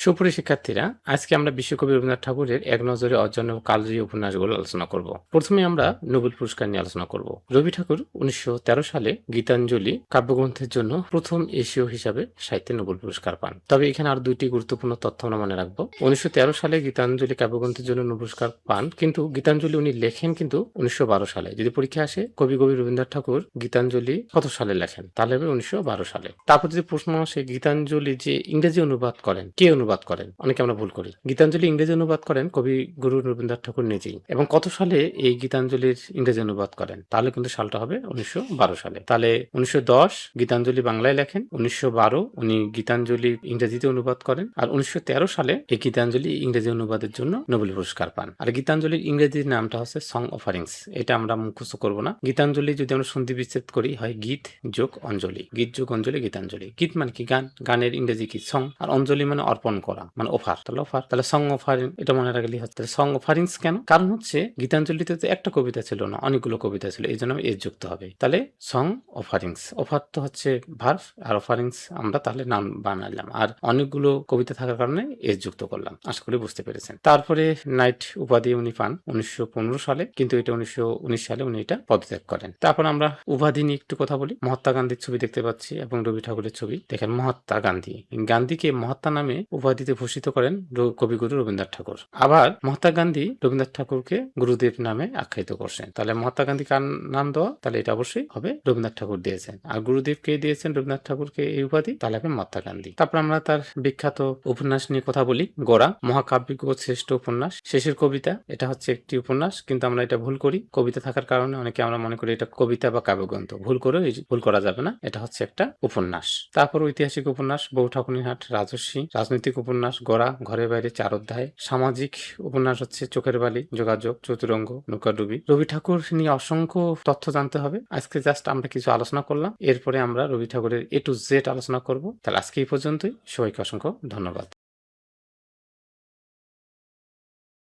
সুপ্রিয় শিক্ষার্থীরা, আজকে আমরা বিশ্বকবি রবীন্দ্রনাথ ঠাকুরের এক নজরে অর্জন ও কালজয়ী উপন্যাসগুলো আলোচনা করব। প্রথমে আমরা নোবেল পুরস্কার নিয়ে আলোচনা করব। রবি ঠাকুর 1913 সালে গীতাঞ্জলি কাব্যগ্রন্থের জন্য প্রথম এশীয় হিসাবে সাহিত্যে নোবেল পুরস্কার পান। তবে এখানে আর দুইটি গুরুত্বপূর্ণ তথ্য আমরা মনে রাখবো। 1913 সালে গীতাঞ্জলি কাব্যগ্রন্থের জন্য নোবেল পুরস্কার পান, কিন্তু গীতাঞ্জলি উনি লেখেন কিন্তু 1912 সালে। যদি পরীক্ষা আসে কবি রবীন্দ্রনাথ ঠাকুর গীতাঞ্জলি কত সালে লেখেন, তাহলে হবে 1912 সালে। তারপর যদি প্রশ্ন আসে গীতাঞ্জলি যে ইংরেজি অনুবাদ করেন, কে অনুবাদ করেন? অনেকে আমরা ভুল করি। গীতাঞ্জলি ইংরেজি অনুবাদ করেন কবি রবীন্দ্রনাথ ঠাকুর নিজেই। এবং কত সালে এই গীতাঞ্জলির ইংরেজি অনুবাদ করেন? তাহলে কিন্তু সালটা হবে 1912 সালে। তাহলে 1910 গীতাঞ্জলি বাংলায় লেখেন, 1912 উনি গীতাঞ্জলি ইংরেজিতে অনুবাদ করেন, আর 1913 সালে এই গীতাঞ্জলি ইংরেজি অনুবাদের জন্য নোবেল পুরস্কার পান। আর গীতাঞ্জলির ইংরেজি নামটা হচ্ছে সং অফারিংস। এটা আমরা মুখস্থ করবো না। গীতাঞ্জলি যদি আমরা সন্ধি বিচ্ছেদ করি হয় গীত যোগ অঞ্জলি, গীত যোগ অঞ্জলি গীতাঞ্জলি। গীত মানে কি? গান, গানের ইংরেজি কি? সং। আর অঞ্জলি মানে অর্পণ করা, মানে অফার, তাহলে অফার, তাহলে সং অফারিং, এটা মনে রাখলেই হচ্ছে। সং অফারিংস কেন? কারণ হচ্ছে গীতাঞ্জলিতে তো একটা কবিতা ছিল না, অনেকগুলো কবিতা ছিল, এই জন্য এস যুক্ত হবে। তাহলে সং অফারিংস, অফার তো হচ্ছে ভার্ব, আর অফারিংস আমরা তাহলে নাম বানালাম, আর অনেকগুলো কবিতা থাকার কারণে এস যুক্ত করলাম। আশা করি বুঝতে পেরেছেন। তারপরে নাইট উপাধি উনি পান 1915 সালে, কিন্তু এটা 1919 সালে উনি এটা পদত্যাগ করেন। তারপর আমরা উপাধি নিয়ে একটু কথা বলি। মহাত্মা গান্ধীর ছবি দেখতে পাচ্ছি এবং রবি ঠাকুরের ছবি। দেখেন মহাত্মা গান্ধী, গান্ধীকে মহাত্মা নামে উপাধিতে ভূষিত করেন কবিগুরু রবীন্দ্রনাথ ঠাকুর। আবার মহাত্মা গান্ধী রবীন্দ্রনাথ ঠাকুরকে গুরুদেব নামে আখ্যায়িত করছেন। তাহলে মহাত্মা গান্ধী কার নাম দেওয়া? তাহলে এটা অবশ্যই হবে রবীন্দ্রনাথ ঠাকুর দিয়েছেন। আর গুরুদেব কে দিয়েছেন রবীন্দ্রনাথ ঠাকুরকে এই উপাধি? তাহলে হবে মহাত্মা গান্ধী। তারপর আমরা তার বিখ্যাত উপন্যাস নিয়ে কথা বলি। গোরা মহাকাব্যিক ও শ্রেষ্ঠ উপন্যাস, শেষের কবিতা। এটা হচ্ছে একটি উপন্যাস, কিন্তু আমরা এটা ভুল করি। কবিতা থাকার কারণে অনেকে আমরা মনে করি এটা কবিতা বা কাব্যগ্রন্থ। ভুল করে ভুল করা যাবে না, এটা হচ্ছে একটা উপন্যাস। তারপর ঐতিহাসিক উপন্যাস বউ ঠাকুরনীহাট, রাজস্বী। রাজনৈতিক উপন্যাস গোরা, ঘরে বাইরে 4 অধ্যায়। সামাজিক উপন্যাস হচ্ছে চোখের বালি, যোগাযোগ, চতুরঙ্গ, নৌকাডুবি। রবি ঠাকুর নিয়ে অসংখ্য তথ্য জানতে হবে। আজকে জাস্ট আমরা কিছু আলোচনা করলাম, এরপরে আমরা রবি ঠাকুরের A to Z আলোচনা করব। তাহলে আজকে এই পর্যন্তই। সবাইকে অসংখ্য ধন্যবাদ।